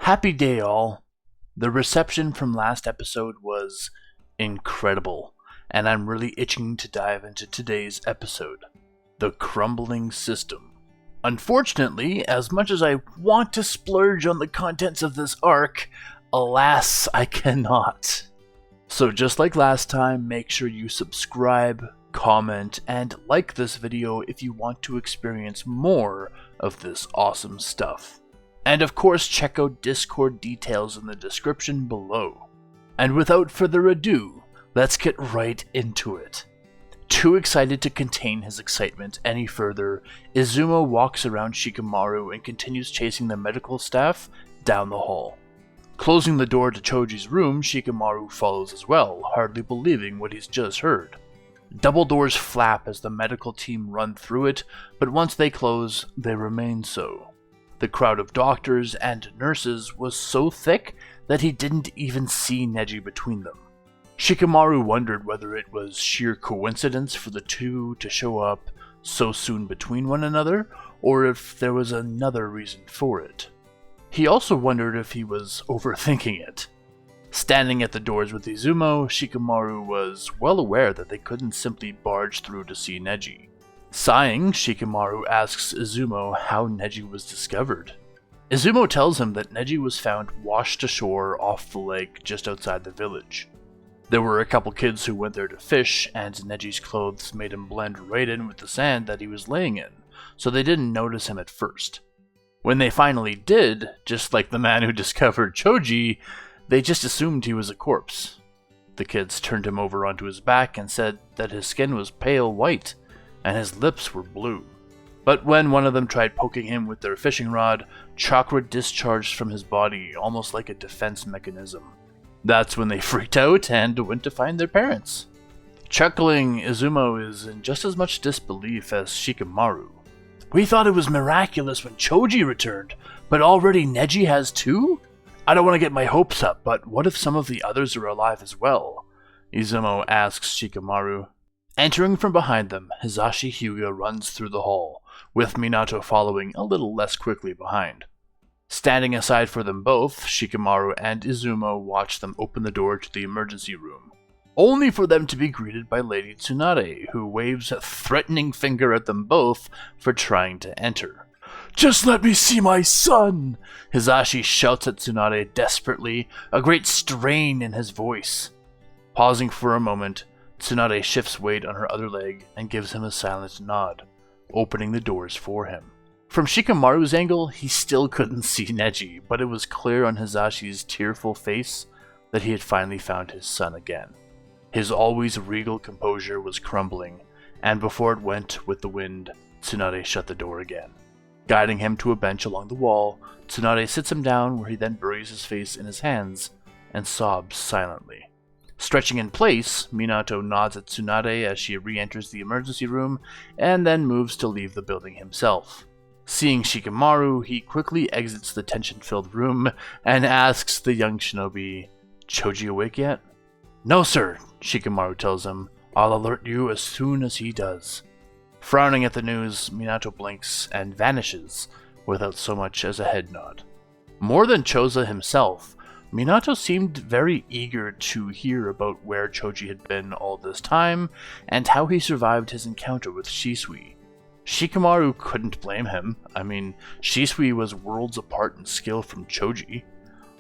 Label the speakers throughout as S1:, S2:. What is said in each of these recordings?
S1: Happy day, all. The reception from last episode was incredible, and I'm really itching to dive into today's episode, the Crumbling system. Unfortunately, as much as I want to splurge on the contents of this arc, alas, I cannot. So just like last time, make sure you subscribe, comment, and like this video if you want to experience more of this awesome stuff. And of course, check out Discord details in the description below. And without further ado, let's get right into it. Too excited to contain his excitement any further, Izumo walks around Shikamaru and continues chasing the medical staff down the hall. Closing the door to Choji's room, Shikamaru follows as well, hardly believing what he's just heard. Double doors flap as the medical team run through it, but once they close, they remain so. The crowd of doctors and nurses was so thick that he didn't even see Neji between them. Shikamaru wondered whether it was sheer coincidence for the two to show up so soon between one another, or if there was another reason for it. He also wondered if he was overthinking it. Standing at the doors with Izumo, Shikamaru was well aware that they couldn't simply barge through to see Neji. Sighing, Shikamaru asks Izumo how Neji was discovered. Izumo tells him that Neji was found washed ashore off the lake just outside the village. There were a couple kids who went there to fish, and Neji's clothes made him blend right in with the sand that he was laying in, so they didn't notice him at first. When they finally did, just like the man who discovered Choji, they just assumed he was a corpse. The kids turned him over onto his back and said that his skin was pale white, and his lips were blue. But when one of them tried poking him with their fishing rod, chakra discharged from his body, almost like a defense mechanism. That's when they freaked out and went to find their parents. Chuckling, Izumo is in just as much disbelief as Shikamaru. We thought it was miraculous when Choji returned, but already Neji has two? I don't want to get my hopes up, but what if some of the others are alive as well? Izumo asks Shikamaru. Entering from behind them, Hisashi Hyuga runs through the hall, with Minato following a little less quickly behind. Standing aside for them both, Shikamaru and Izumo watch them open the door to the emergency room, only for them to be greeted by Lady Tsunade, who waves a threatening finger at them both for trying to enter. Just let me see my son! Hisashi shouts at Tsunade desperately, a great strain in his voice. Pausing for a moment, Tsunade shifts weight on her other leg and gives him a silent nod, opening the doors for him. From Shikamaru's angle, he still couldn't see Neji, but it was clear on Hisashi's tearful face that he had finally found his son again. His always regal composure was crumbling, and before it went with the wind, Tsunade shut the door again. Guiding him to a bench along the wall, Tsunade sits him down where he then buries his face in his hands and sobs silently. Stretching in place, Minato nods at Tsunade as she re-enters the emergency room and then moves to leave the building himself. Seeing Shikamaru, he quickly exits the tension-filled room and asks the young shinobi, Choji awake yet? No, sir, Shikamaru tells him. I'll alert you as soon as he does. Frowning at the news, Minato blinks and vanishes without so much as a head nod. More than Choza himself, Minato seemed very eager to hear about where Choji had been all this time and how he survived his encounter with Shisui. Shikamaru couldn't blame him. I mean, Shisui was worlds apart in skill from Choji.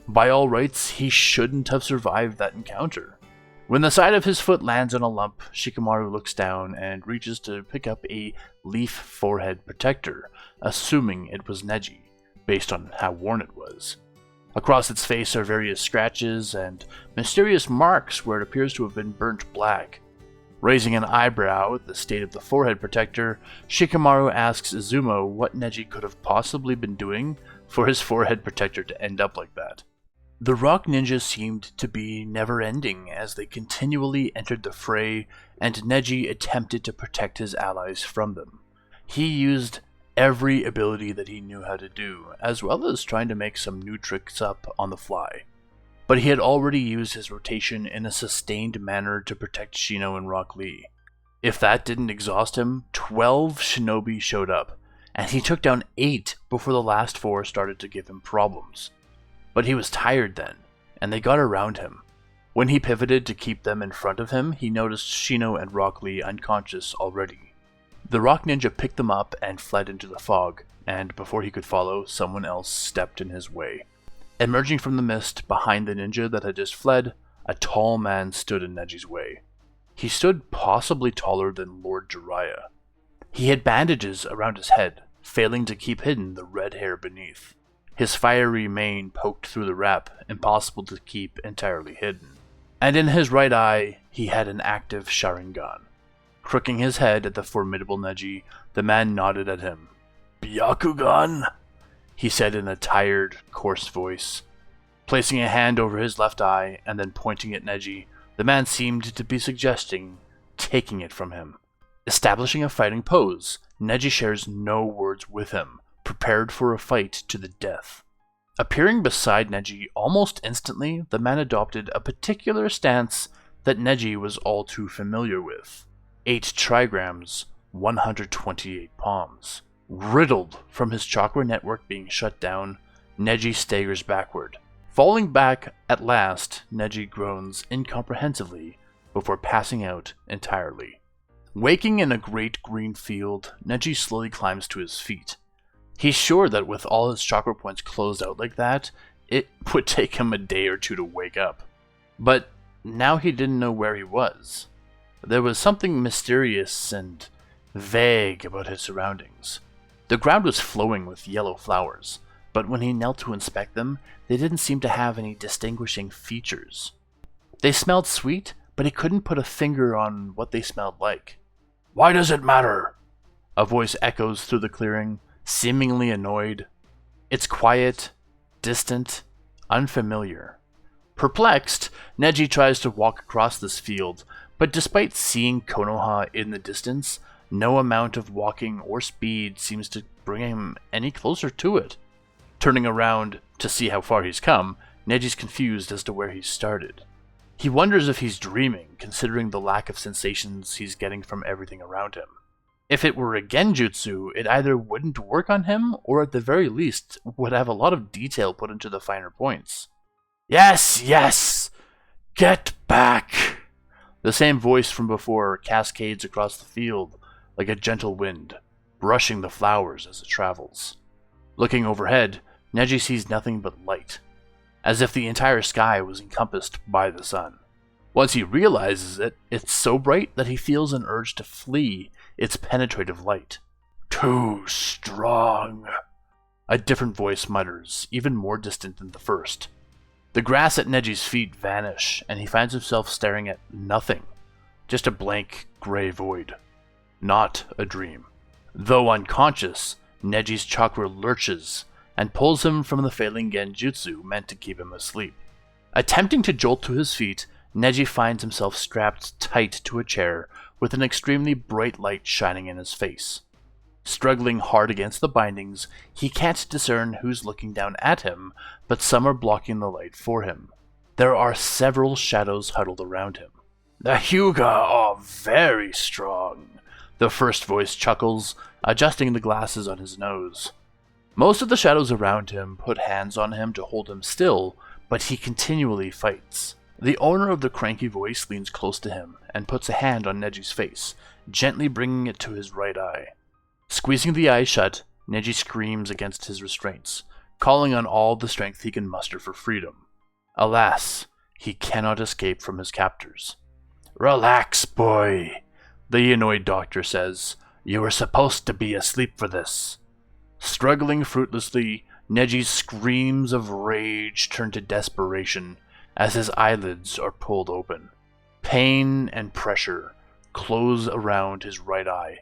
S1: By all rights, he shouldn't have survived that encounter. When the side of his foot lands on a lump, Shikamaru looks down and reaches to pick up a leaf forehead protector, assuming it was Neji, based on how worn it was. Across its face are various scratches and mysterious marks where it appears to have been burnt black. Raising an eyebrow at the state of the forehead protector, Shikamaru asks Izumo what Neji could have possibly been doing for his forehead protector to end up like that. The rock ninjas seemed to be never-ending as they continually entered the fray, and Neji attempted to protect his allies from them. He used every ability that he knew how to do, as well as trying to make some new tricks up on the fly. But he had already used his rotation in a sustained manner to protect Shino and Rock Lee. If that didn't exhaust him, 12 shinobi showed up, and he took down 8 before the last 4 started to give him problems. But he was tired then, and they got around him. When he pivoted to keep them in front of him, he noticed Shino and Rock Lee unconscious already. The rock ninja picked them up and fled into the fog, and before he could follow, someone else stepped in his way. Emerging from the mist behind the ninja that had just fled, a tall man stood in Neji's way. He stood possibly taller than Lord Jiraiya. He had bandages around his head, failing to keep hidden the red hair beneath. His fiery mane poked through the wrap, impossible to keep entirely hidden. And in his right eye, he had an active Sharingan. Crooking his head at the formidable Neji, the man nodded at him. "Byakugan?" he said in a tired, coarse voice. Placing a hand over his left eye and then pointing at Neji, the man seemed to be suggesting taking it from him. Establishing a fighting pose, Neji shares no words with him, prepared for a fight to the death. Appearing beside Neji almost instantly, the man adopted a particular stance that Neji was all too familiar with. 8 trigrams, 128 palms. Riddled from his chakra network being shut down, Neji staggers backward. Falling back at last, Neji groans incomprehensibly before passing out entirely. Waking in a great green field, Neji slowly climbs to his feet. He's sure that with all his chakra points closed out like that, it would take him a day or two to wake up. But now he didn't know where he was. There was something mysterious and vague about his surroundings. The ground was flowing with yellow flowers, but when he knelt to inspect them, they didn't seem to have any distinguishing features. They smelled sweet, but he couldn't put a finger on what they smelled like. "Why does it matter?" A voice echoes through the clearing, seemingly annoyed. It's quiet, distant, unfamiliar. Perplexed, Neji tries to walk across this field, but despite seeing Konoha in the distance, no amount of walking or speed seems to bring him any closer to it. Turning around to see how far he's come, Neji's confused as to where he started. He wonders if he's dreaming, considering the lack of sensations he's getting from everything around him. If it were a genjutsu, it either wouldn't work on him, or at the very least, would have a lot of detail put into the finer points. "Yes, yes! Get back!" The same voice from before cascades across the field like a gentle wind, brushing the flowers as it travels. Looking overhead, Neji sees nothing but light, as if the entire sky was encompassed by the sun. Once he realizes it, it's so bright that he feels an urge to flee its penetrative light. "Too strong," a different voice mutters, even more distant than the first. The grass at Neji's feet vanish, and he finds himself staring at nothing, just a blank, gray void. Not a dream. Though unconscious, Neji's chakra lurches and pulls him from the failing genjutsu meant to keep him asleep. Attempting to jolt to his feet, Neji finds himself strapped tight to a chair with an extremely bright light shining in his face. Struggling hard against the bindings, he can't discern who's looking down at him, but some are blocking the light for him. There are several shadows huddled around him. "The Hyuga are very strong," the first voice chuckles, adjusting the glasses on his nose. Most of the shadows around him put hands on him to hold him still, but he continually fights. The owner of the cranky voice leans close to him and puts a hand on Neji's face, gently bringing it to his right eye. Squeezing the eye shut, Neji screams against his restraints, calling on all the strength he can muster for freedom. Alas, he cannot escape from his captors. "Relax, boy," the annoyed doctor says. "You were supposed to be asleep for this." Struggling fruitlessly, Neji's screams of rage turn to desperation as his eyelids are pulled open. Pain and pressure close around his right eye,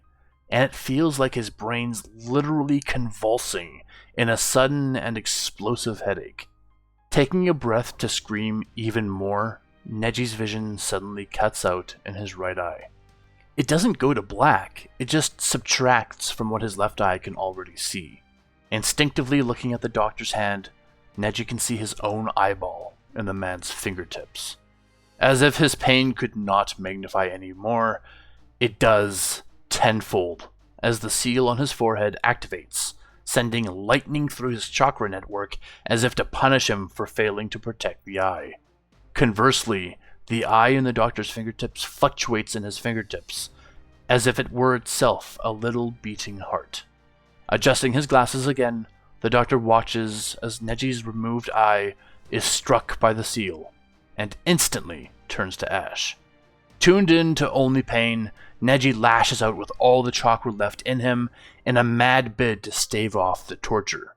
S1: and it feels like his brain's literally convulsing in a sudden and explosive headache. Taking a breath to scream even more, Neji's vision suddenly cuts out in his right eye. It doesn't go to black, it just subtracts from what his left eye can already see. Instinctively looking at the doctor's hand, Neji can see his own eyeball in the man's fingertips. As if his pain could not magnify any more, it does tenfold as the seal on his forehead activates, sending lightning through his chakra network as if to punish him for failing to protect the eye. Conversely, the eye in the doctor's fingertips fluctuates in his fingertips, as if it were itself a little beating heart. Adjusting his glasses again, the doctor watches as Neji's removed eye is struck by the seal, and instantly turns to ash. Tuned in to only pain, Neji lashes out with all the chakra left in him in a mad bid to stave off the torture.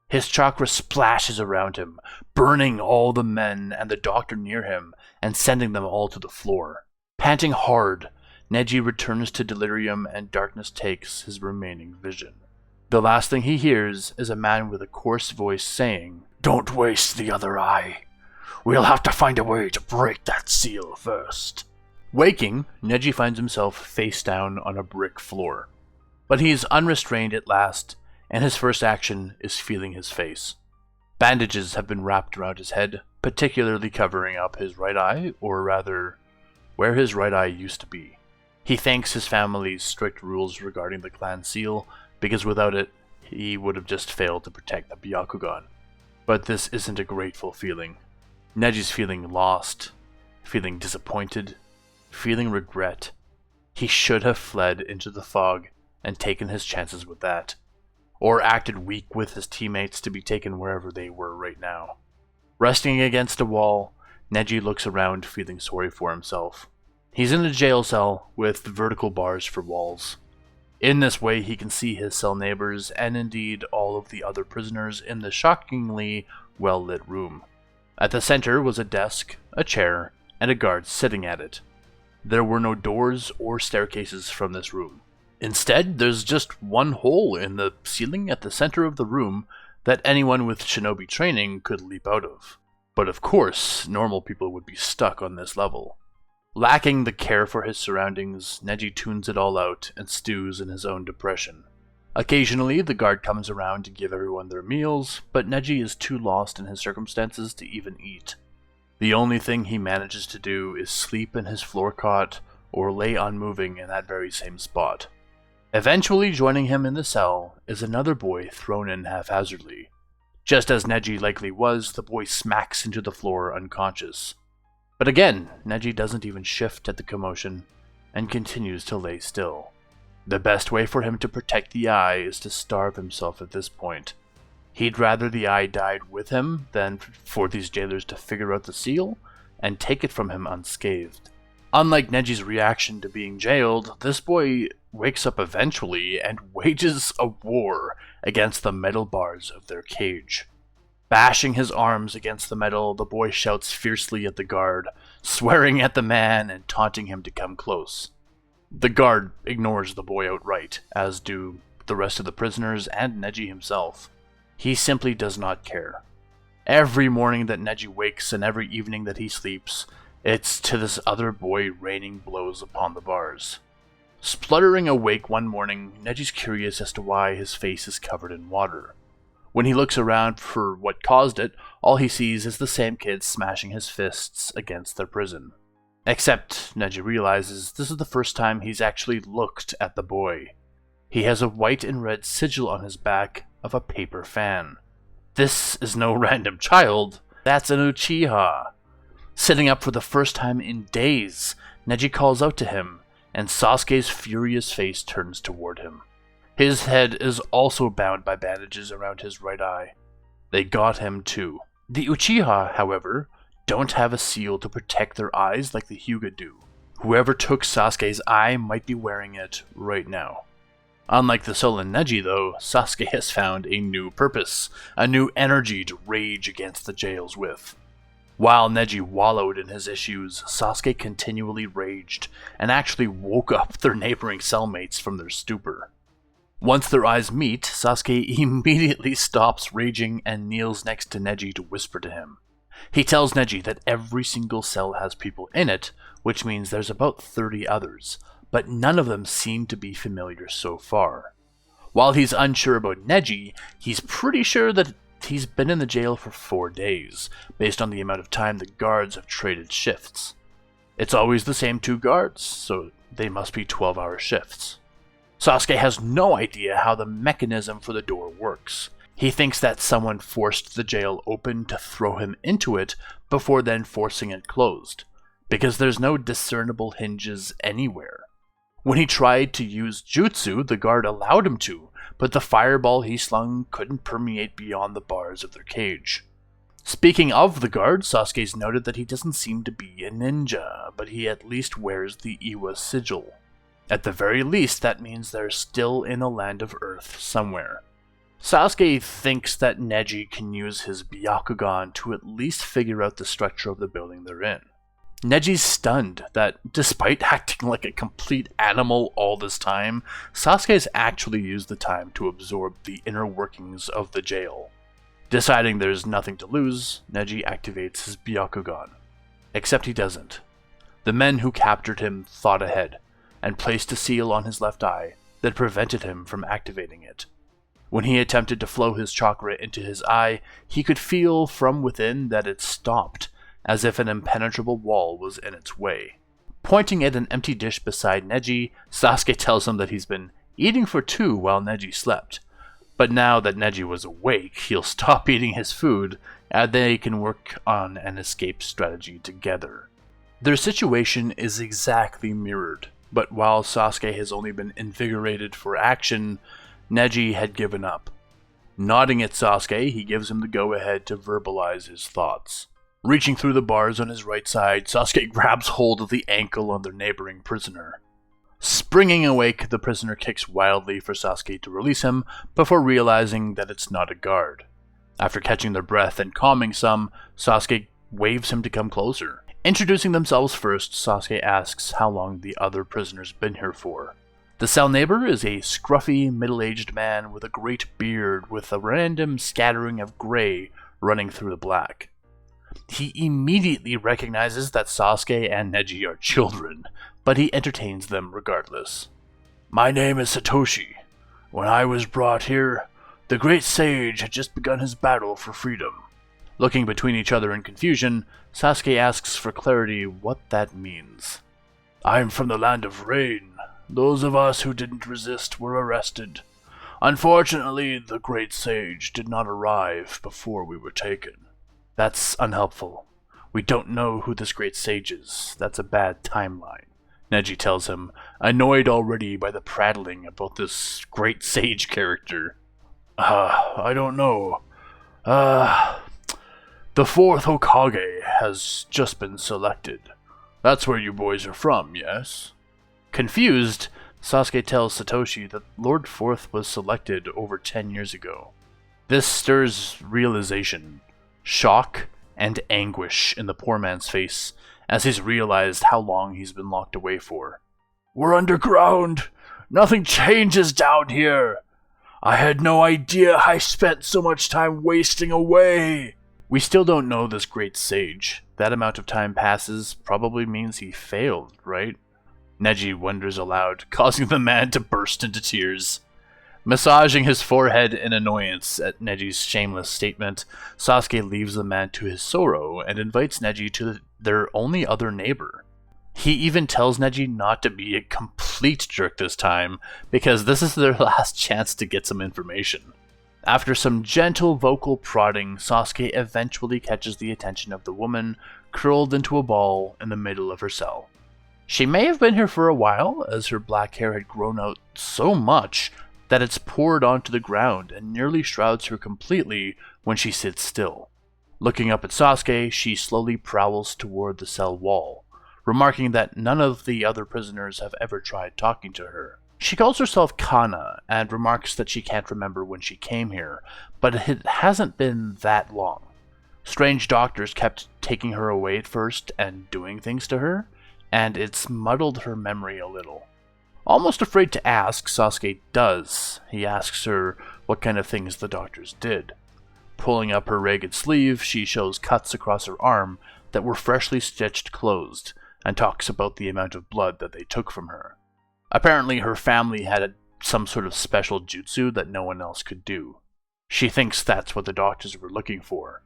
S1: His chakra splashes around him, burning all the men and the doctor near him and sending them all to the floor. Panting hard, Neji returns to delirium and darkness takes his remaining vision. The last thing he hears is a man with a coarse voice saying, "Don't waste the other eye. We'll have to find a way to break that seal first." Waking, Neji finds himself face down on a brick floor. But he is unrestrained at last, and his first action is feeling his face. Bandages have been wrapped around his head, particularly covering up his right eye, or rather, where his right eye used to be. He thanks his family's strict rules regarding the clan seal, because without it, he would have just failed to protect the Byakugan. But this isn't a grateful feeling. Neji's feeling lost, feeling disappointed, feeling regret. He should have fled into the fog and taken his chances with that, or acted weak with his teammates to be taken wherever they were right now. Resting against a wall, Neji looks around feeling sorry for himself. He's in a jail cell with vertical bars for walls. In this way, he can see his cell neighbors and indeed all of the other prisoners in the shockingly well-lit room. At the center was a desk, a chair, and a guard sitting at it. There were no doors or staircases from this room. Instead, there's just one hole in the ceiling at the center of the room that anyone with shinobi training could leap out of. But of course, normal people would be stuck on this level. Lacking the care for his surroundings, Neji tunes it all out and stews in his own depression. Occasionally, the guard comes around to give everyone their meals, but Neji is too lost in his circumstances to even eat. The only thing he manages to do is sleep in his floor cot or lay unmoving in that very same spot. Eventually joining him in the cell is another boy thrown in haphazardly. Just as Neji likely was, the boy smacks into the floor unconscious. But again, Neji doesn't even shift at the commotion and continues to lay still. The best way for him to protect the eye is to starve himself at this point. He'd rather the eye died with him than for these jailers to figure out the seal and take it from him unscathed. Unlike Neji's reaction to being jailed, this boy wakes up eventually and wages a war against the metal bars of their cage. Bashing his arms against the metal, the boy shouts fiercely at the guard, swearing at the man and taunting him to come close. The guard ignores the boy outright, as do the rest of the prisoners and Neji himself. He simply does not care. Every morning that Neji wakes and every evening that he sleeps, it's to this other boy raining blows upon the bars. Spluttering awake one morning, Neji's curious as to why his face is covered in water. When he looks around for what caused it, all he sees is the same kid smashing his fists against their prison. Except, Neji realizes this is the first time he's actually looked at the boy. He has a white and red sigil on his back of a paper fan. This is no random child, that's an Uchiha. Sitting up for the first time in days, Neji calls out to him, and Sasuke's furious face turns toward him. His head is also bound by bandages around his right eye. They got him too. The Uchiha, however, don't have a seal to protect their eyes like the Hyuga do. Whoever took Sasuke's eye might be wearing it right now. Unlike the sullen Neji though, Sasuke has found a new purpose, a new energy to rage against the jails with. While Neji wallowed in his issues, Sasuke continually raged and actually woke up their neighboring cellmates from their stupor. Once their eyes meet, Sasuke immediately stops raging and kneels next to Neji to whisper to him. He tells Neji that every single cell has people in it, which means there's about 30 others, but none of them seem to be familiar so far. While he's unsure about Neji, he's pretty sure that he's been in the jail for 4 days, based on the amount of time the guards have traded shifts. It's always the same 2 guards, so they must be 12-hour shifts. Sasuke has no idea how the mechanism for the door works. He thinks that someone forced the jail open to throw him into it before then forcing it closed, because there's no discernible hinges anywhere. When he tried to use jutsu, the guard allowed him to, but the fireball he slung couldn't permeate beyond the bars of their cage. Speaking of the guard, Sasuke's noted that he doesn't seem to be a ninja, but he at least wears the Iwa sigil. At the very least, that means they're still in a land of Earth somewhere. Sasuke thinks that Neji can use his Byakugan to at least figure out the structure of the building they're in. Neji's stunned that, despite acting like a complete animal all this time, Sasuke has actually used the time to absorb the inner workings of the jail. Deciding there's nothing to lose, Neji activates his Byakugan. Except he doesn't. The men who captured him thought ahead, and placed a seal on his left eye that prevented him from activating it. When he attempted to flow his chakra into his eye, he could feel from within that it stopped, as if an impenetrable wall was in its way. Pointing at an empty dish beside Neji, Sasuke tells him that he's been eating for two while Neji slept. But now that Neji was awake, he'll stop eating his food, and they can work on an escape strategy together. Their situation is exactly mirrored, but while Sasuke has only been invigorated for action, Neji had given up. Nodding at Sasuke, he gives him the go-ahead to verbalize his thoughts. Reaching through the bars on his right side, Sasuke grabs hold of the ankle of their neighboring prisoner. Springing awake, the prisoner kicks wildly for Sasuke to release him, before realizing that it's not a guard. After catching their breath and calming some, Sasuke waves him to come closer. Introducing themselves first, Sasuke asks how long the other prisoner's been here for. The cell neighbor is a scruffy, middle-aged man with a great beard with a random scattering of gray running through the black. He immediately recognizes that Sasuke and Neji are children, but he entertains them regardless. My name is Satoshi. When I was brought here, the great sage had just begun his battle for freedom. Looking between each other in confusion, Sasuke asks for clarity what that means. I'm from the land of rain. Those of us who didn't resist were arrested. Unfortunately, the great sage did not arrive before we were taken. That's unhelpful. We don't know who this great sage is. That's a bad timeline, Neji tells him, annoyed already by the prattling about this great sage character. I don't know. The fourth Hokage has just been selected. That's where you boys are from, yes? Confused, Sasuke tells Satoshi that Lord Fourth was selected over 10 years ago. This stirs realization, shock, and anguish in the poor man's face as he's realized how long he's been locked away for. We're underground! Nothing changes down here! I had no idea I spent so much time wasting away! We still don't know this great sage. That amount of time passes probably means he failed, right? Neji wonders aloud, causing the man to burst into tears. Massaging his forehead in annoyance at Neji's shameless statement, Sasuke leaves the man to his sorrow and invites Neji to their only other neighbor. He even tells Neji not to be a complete jerk this time, because this is their last chance to get some information. After some gentle vocal prodding, Sasuke eventually catches the attention of the woman curled into a ball in the middle of her cell. She may have been here for a while, as her black hair had grown out so much that it's poured onto the ground and nearly shrouds her completely when she sits still. Looking up at Sasuke, she slowly prowls toward the cell wall, remarking that none of the other prisoners have ever tried talking to her. She calls herself Kana and remarks that she can't remember when she came here, but it hasn't been that long. Strange doctors kept taking her away at first and doing things to her, and it's muddled her memory a little. Almost afraid to ask, Sasuke does. He asks her what kind of things the doctors did. Pulling up her ragged sleeve, she shows cuts across her arm that were freshly stitched closed, and talks about the amount of blood that they took from her. Apparently her family had some sort of special jutsu that no one else could do. She thinks that's what the doctors were looking for,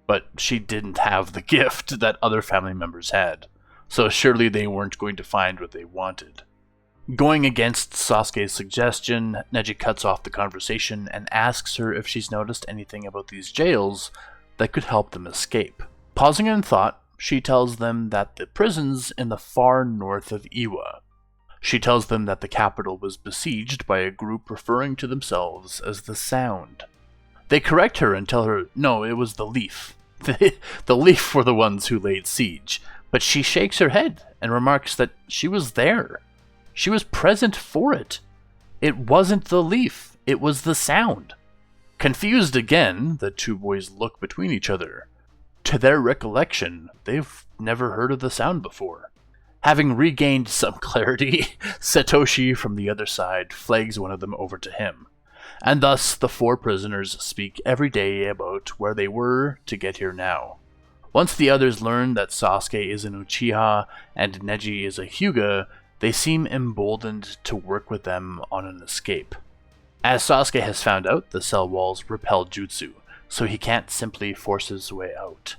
S1: but she didn't have the gift that other family members had, so surely they weren't going to find what they wanted. Going against Sasuke's suggestion, Neji cuts off the conversation and asks her if she's noticed anything about these jails that could help them escape. Pausing in thought, she tells them that the prison's in the far north of Iwa. She tells them that the capital was besieged by a group referring to themselves as the Sound. They correct her and tell her, no, it was the Leaf. The Leaf were the ones who laid siege, but she shakes her head and remarks that she was there. She was present for it. It wasn't the Leaf, it was the Sound. Confused again, the two boys look between each other. To their recollection, they've never heard of the Sound before. Having regained some clarity, Satoshi from the other side flags one of them over to him. And thus the four prisoners speak every day about where they were to get here now. Once the others learn that Sasuke is an Uchiha and Neji is a Hyuga, they seem emboldened to work with them on an escape. As Sasuke has found out, the cell walls repel jutsu, so he can't simply force his way out.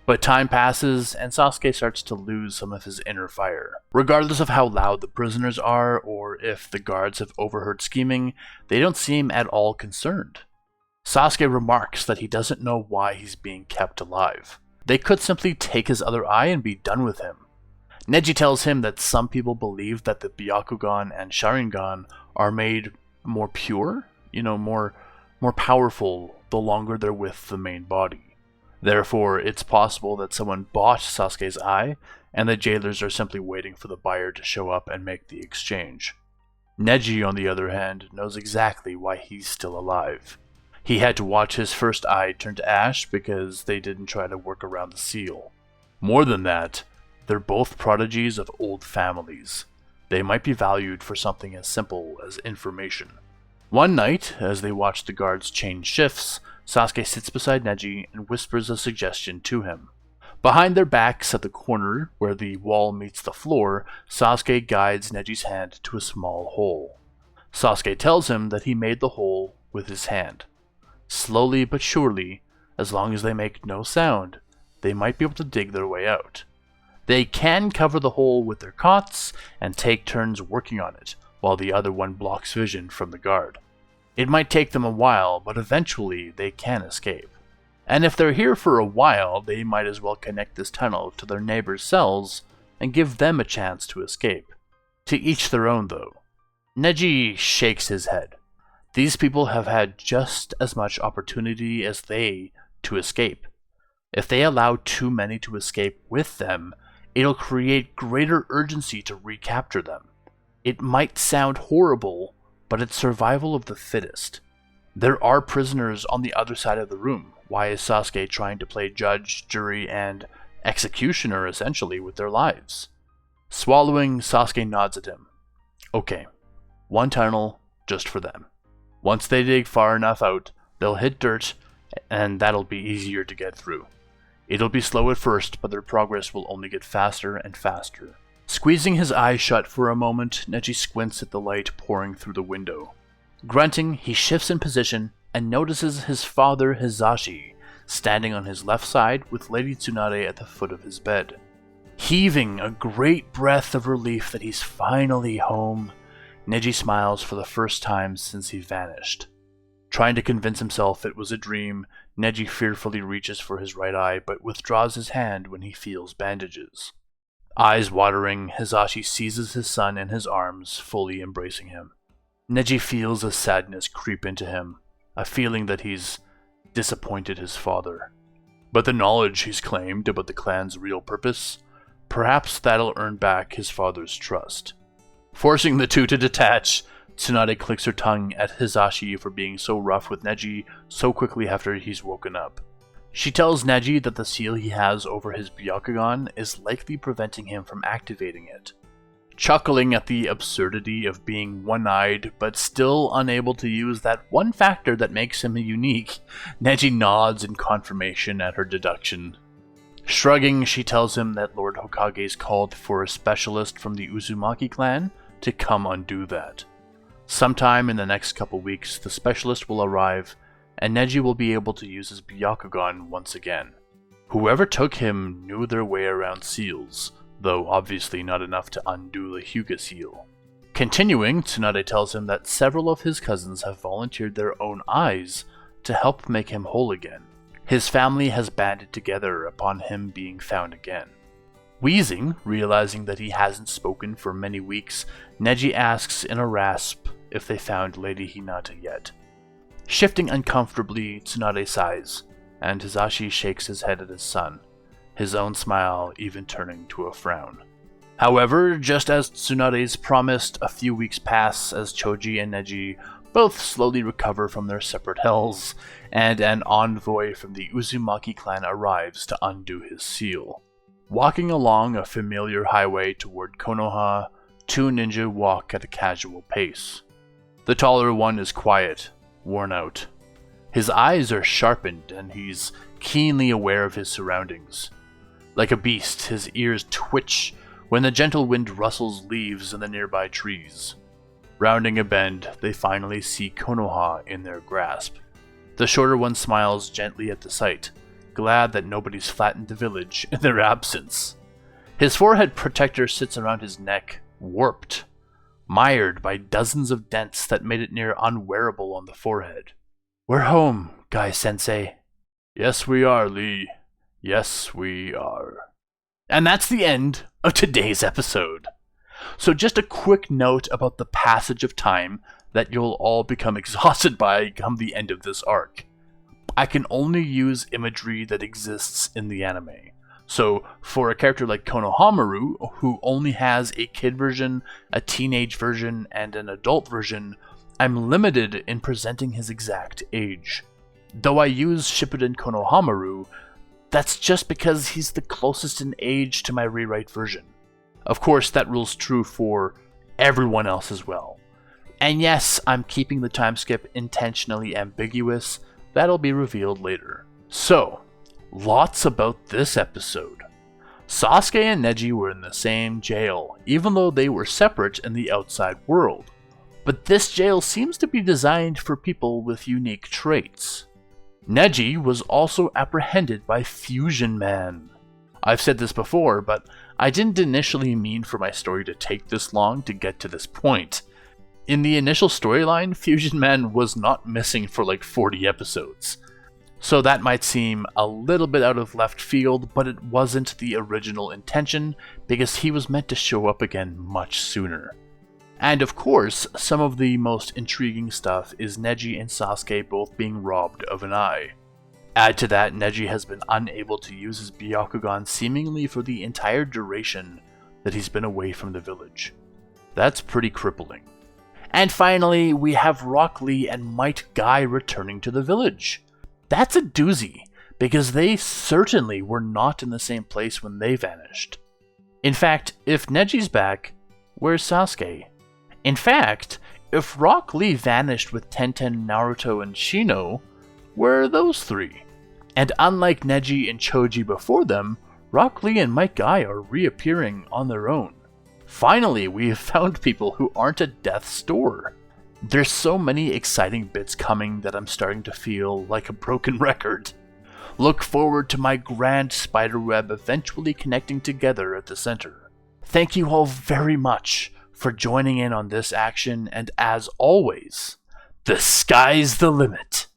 S1: But time passes, and Sasuke starts to lose some of his inner fire. Regardless of how loud the prisoners are, or if the guards have overheard scheming, they don't seem at all concerned. Sasuke remarks that he doesn't know why he's being kept alive. They could simply take his other eye and be done with him. Neji tells him that some people believe that the Byakugan and Sharingan are made more pure, more powerful the longer they're with the main body. Therefore, it's possible that someone bought Sasuke's eye, and the jailers are simply waiting for the buyer to show up and make the exchange. Neji, on the other hand, knows exactly why he's still alive. He had to watch his first eye turn to ash because they didn't try to work around the seal. More than that, they're both prodigies of old families. They might be valued for something as simple as information. One night, as they watch the guards change shifts, Sasuke sits beside Neji and whispers a suggestion to him. Behind their backs at the corner where the wall meets the floor, Sasuke guides Neji's hand to a small hole. Sasuke tells him that he made the hole with his hand. Slowly but surely, as long as they make no sound, they might be able to dig their way out. They can cover the hole with their kots and take turns working on it, while the other one blocks vision from the guard. It might take them a while, but eventually they can escape. And if they're here for a while, they might as well connect this tunnel to their neighbors' cells and give them a chance to escape. To each their own, though. Neji shakes his head. These people have had just as much opportunity as they to escape. If they allow too many to escape with them, it'll create greater urgency to recapture them. It might sound horrible, but it's survival of the fittest. There are prisoners on the other side of the room. Why is Sasuke trying to play judge, jury, and executioner essentially with their lives? Swallowing, Sasuke nods at him. Okay, one tunnel just for them. Once they dig far enough out, they'll hit dirt, and that'll be easier to get through. It'll be slow at first, but their progress will only get faster and faster. Squeezing his eyes shut for a moment, Neji squints at the light pouring through the window. Grunting, he shifts in position and notices his father Hizashi standing on his left side with Lady Tsunade at the foot of his bed. Heaving a great breath of relief that he's finally home, Neji smiles for the first time since he vanished. Trying to convince himself it was a dream, Neji fearfully reaches for his right eye but withdraws his hand when he feels bandages. Eyes watering, Hizashi seizes his son in his arms, fully embracing him. Neji feels a sadness creep into him, a feeling that he's disappointed his father. But the knowledge he's claimed about the clan's real purpose, perhaps that'll earn back his father's trust. Forcing the two to detach, Tsunade clicks her tongue at Hizashi for being so rough with Neji so quickly after he's woken up. She tells Neji that the seal he has over his Byakugan is likely preventing him from activating it. Chuckling at the absurdity of being one-eyed but still unable to use that one factor that makes him unique, Neji nods in confirmation at her deduction. Shrugging, she tells him that Lord Hokage's called for a specialist from the Uzumaki clan to come undo that. Sometime in the next couple weeks, the specialist will arrive, and Neji will be able to use his Byakugan once again. Whoever took him knew their way around seals, though obviously not enough to undo the Hyuga seal. Continuing, Tsunade tells him that several of his cousins have volunteered their own eyes to help make him whole again. His family has banded together upon him being found again. Wheezing, realizing that he hasn't spoken for many weeks, Neji asks in a rasp if they found Lady Hinata yet. Shifting uncomfortably, Tsunade sighs, and Hisashi shakes his head at his son, his own smile even turning to a frown. However, just as Tsunade's promised, a few weeks pass as Choji and Neji both slowly recover from their separate hells, and an envoy from the Uzumaki clan arrives to undo his seal. Walking along a familiar highway toward Konoha, two ninja walk at a casual pace. The taller one is quiet, worn out. His eyes are sharpened and he's keenly aware of his surroundings. Like a beast, his ears twitch when the gentle wind rustles leaves in the nearby trees. Rounding a bend, they finally see Konoha in their grasp. The shorter one smiles gently at the sight, glad that nobody's flattened the village in their absence. His forehead protector sits around his neck, warped, mired by dozens of dents that made it near unwearable on the forehead. "We're home, Guy-sensei." "Yes, we are, Lee. Yes, we are." And that's the end of today's episode. So just a quick note about the passage of time that you'll all become exhausted by come the end of this arc. I can only use imagery that exists in the anime. So for a character like Konohamaru, who only has a kid version, a teenage version, and an adult version, I'm limited in presenting his exact age. Though I use Shippuden Konohamaru, that's just because he's the closest in age to my rewrite version. Of course, that rule's true for everyone else as well. And yes, I'm keeping the time skip intentionally ambiguous. That'll be revealed later. So, lots about this episode. Sasuke and Neji were in the same jail, even though they were separate in the outside world. But this jail seems to be designed for people with unique traits. Neji was also apprehended by Fusion Man. I've said this before, but I didn't initially mean for my story to take this long to get to this point. In the initial storyline, Fusion Man was not missing for like 40 episodes. So that might seem a little bit out of left field, but it wasn't the original intention because he was meant to show up again much sooner. And of course, some of the most intriguing stuff is Neji and Sasuke both being robbed of an eye. Add to that, Neji has been unable to use his Byakugan seemingly for the entire duration that he's been away from the village. That's pretty crippling. And finally, we have Rock Lee and Might Guy returning to the village. That's a doozy, because they certainly were not in the same place when they vanished. In fact, if Neji's back, where's Sasuke? In fact, if Rock Lee vanished with Tenten, Naruto, and Shino, where are those three? And unlike Neji and Choji before them, Rock Lee and Might Guy are reappearing on their own. Finally, we have found people who aren't at death's door. There's so many exciting bits coming that I'm starting to feel like a broken record. Look forward to my grand spiderweb eventually connecting together at the center. Thank you all very much for joining in on this action, and as always, the sky's the limit.